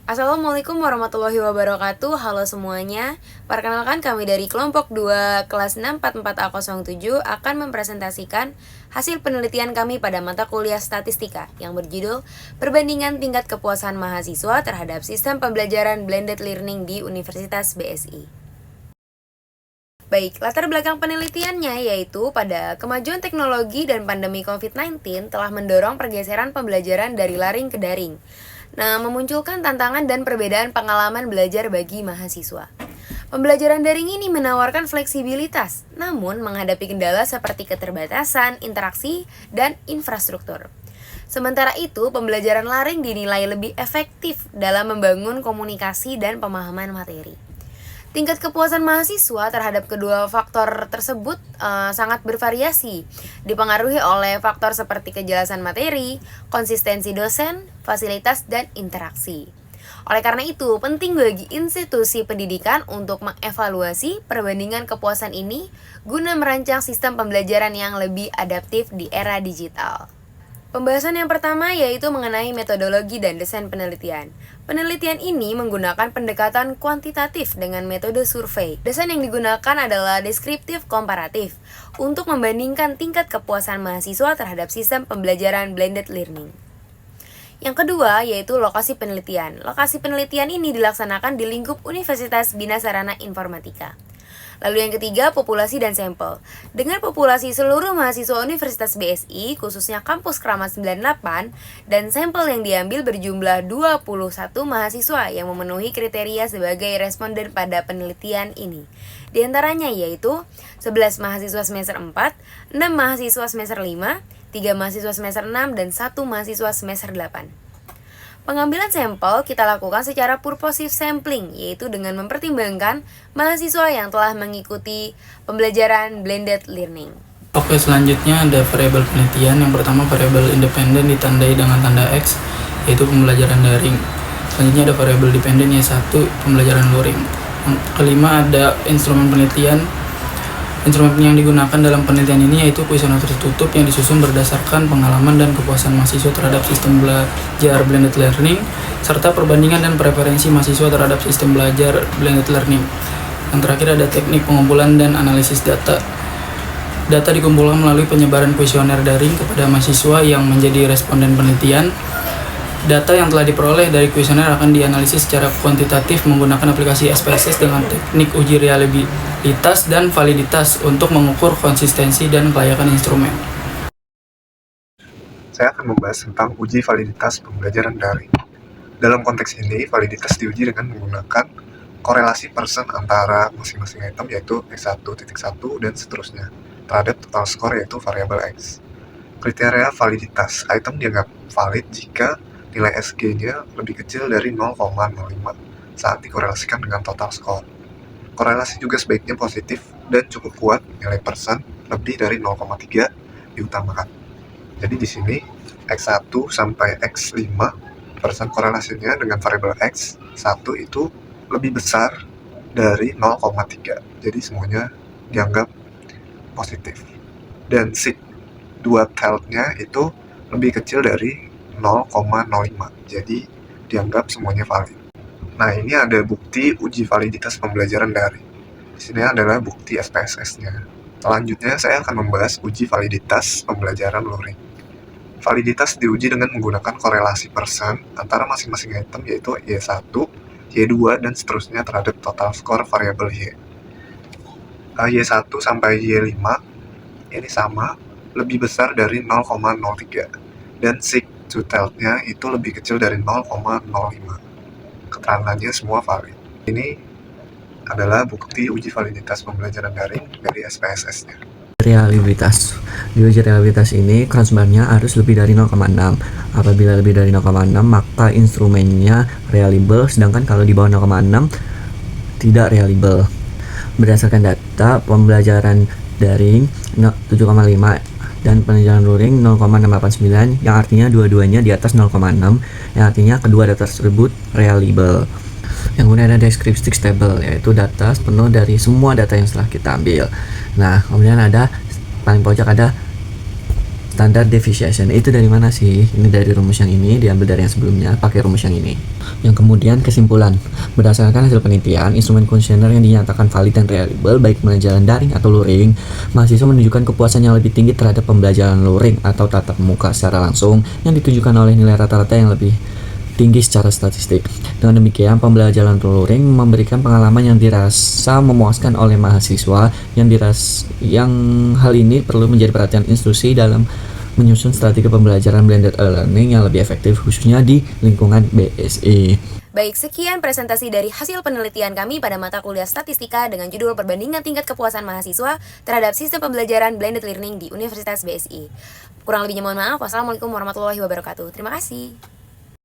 Assalamualaikum warahmatullahi wabarakatuh. Halo semuanya. Perkenalkan kami dari kelompok 2 kelas 644A07 akan mempresentasikan hasil penelitian kami pada mata kuliah statistika yang berjudul Perbandingan tingkat kepuasan mahasiswa terhadap sistem pembelajaran blended learning di Universitas BSI. Baik, latar belakang penelitiannya yaitu pada kemajuan teknologi dan pandemi COVID-19 telah mendorong pergeseran pembelajaran dari laring ke daring. Nah, memunculkan tantangan dan perbedaan pengalaman belajar bagi mahasiswa. Pembelajaran daring ini menawarkan fleksibilitas, namun menghadapi kendala seperti keterbatasan, interaksi, dan infrastruktur. Sementara itu, pembelajaran laring dinilai lebih efektif dalam membangun komunikasi dan pemahaman materi. Tingkat kepuasan mahasiswa terhadap kedua faktor tersebut sangat bervariasi, dipengaruhi oleh faktor seperti kejelasan materi, konsistensi dosen, fasilitas, dan interaksi. Oleh karena itu, penting bagi institusi pendidikan untuk mengevaluasi perbandingan kepuasan ini guna merancang sistem pembelajaran yang lebih adaptif di era digital. Pembahasan yang pertama yaitu mengenai metodologi dan desain penelitian. Penelitian ini menggunakan pendekatan kuantitatif dengan metode survei. Desain yang digunakan adalah deskriptif komparatif untuk membandingkan tingkat kepuasan mahasiswa terhadap sistem pembelajaran blended learning. Yang kedua yaitu lokasi penelitian. Lokasi penelitian ini dilaksanakan di lingkup Universitas Bina Sarana Informatika. Lalu yang ketiga, populasi dan sampel. Dengan populasi seluruh mahasiswa Universitas BSI, khususnya kampus Kramat 98, dan sampel yang diambil berjumlah 21 mahasiswa yang memenuhi kriteria sebagai responden pada penelitian ini. Di antaranya yaitu 11 mahasiswa semester 4, 6 mahasiswa semester 5, 3 mahasiswa semester 6, dan 1 mahasiswa semester 8. Pengambilan sampel kita lakukan secara purposive sampling, yaitu dengan mempertimbangkan mahasiswa yang telah mengikuti pembelajaran blended learning. Oke, selanjutnya ada variabel penelitian. Yang pertama variabel independen ditandai dengan tanda X, yaitu pembelajaran daring. Selanjutnya ada variabel dependen yaitu 1, pembelajaran luring. Yang kelima ada instrumen penelitian. Instrumen yang digunakan dalam penelitian ini yaitu kuesioner tertutup yang disusun berdasarkan pengalaman dan kepuasan mahasiswa terhadap sistem belajar blended learning, serta perbandingan dan preferensi mahasiswa terhadap sistem belajar blended learning. Yang terakhir ada teknik pengumpulan dan analisis data. Data dikumpulkan melalui penyebaran kuesioner daring kepada mahasiswa yang menjadi responden penelitian. Data yang telah diperoleh dari kuesioner akan dianalisis secara kuantitatif menggunakan aplikasi SPSS dengan teknik uji reliabilitas dan validitas untuk mengukur konsistensi dan kelayakan instrumen. Saya akan membahas tentang uji validitas pembelajaran daring. Dalam konteks ini, validitas diuji dengan menggunakan korelasi persen antara masing-masing item yaitu X1.1 dan seterusnya terhadap total skor yaitu variabel X. Kriteria validitas, item dianggap valid jika nilai SG-nya lebih kecil dari 0,05 saat dikorelasikan dengan total skor. Korelasi juga sebaiknya positif dan cukup kuat, nilai persen lebih dari 0,3 diutamakan. Jadi di sini X1 sampai X5 persen korelasinya dengan variabel X1 itu lebih besar dari 0,3. Jadi semuanya dianggap positif. Dan sig 2 tilde-nya itu lebih kecil dari 0,05, jadi dianggap semuanya valid. Nah, ini ada bukti uji validitas pembelajaran daring. Di sini adalah bukti SPSS-nya. Selanjutnya, saya akan membahas uji validitas pembelajaran luring. Validitas diuji dengan menggunakan korelasi persen antara masing-masing item yaitu Y1, Y2, dan seterusnya terhadap total skor variabel Y. Y1 sampai Y5 ini sama, lebih besar dari 0,03, dan sig tilde-nya itu lebih kecil dari 0,05. Keterangannya semua valid. Ini adalah bukti uji validitas pembelajaran daring dari SPSS-nya. Reliabilitas. Di uji reliabilitas ini crossbar-nya harus lebih dari 0,6. Apabila lebih dari 0,6 maka instrumennya reliable, sedangkan kalau di bawah 0,6 tidak reliable. Berdasarkan data pembelajaran daring 7,5 dan pembelajaran luring 0,689, yang artinya dua-duanya di atas 0,6, yang artinya kedua data tersebut reliable. Yang kemudian ada descriptive table, yaitu data penuh dari semua data yang setelah kita ambil. Nah, kemudian ada paling pojok ada Standard deviation itu dari mana sih? Ini dari rumus yang ini, diambil dari yang sebelumnya, pakai rumus yang ini. Yang kemudian kesimpulan. Berdasarkan hasil penelitian, instrumen kuesioner yang dinyatakan valid dan reliable baik pembelajaran daring atau luring, mahasiswa menunjukkan kepuasan yang lebih tinggi terhadap pembelajaran luring atau tatap muka secara langsung yang ditunjukkan oleh nilai rata-rata yang lebih tinggi secara statistik. Dengan demikian, pembelajaran luring memberikan pengalaman yang dirasa memuaskan oleh mahasiswa yang hal ini perlu menjadi perhatian institusi dalam menyusun strategi pembelajaran blended learning yang lebih efektif khususnya di lingkungan BSI. Baik, sekian presentasi dari hasil penelitian kami pada mata kuliah statistika dengan judul perbandingan tingkat kepuasan mahasiswa terhadap sistem pembelajaran blended learning di Universitas BSI. Kurang lebihnya mohon maaf. Wassalamualaikum warahmatullahi wabarakatuh. Terima kasih.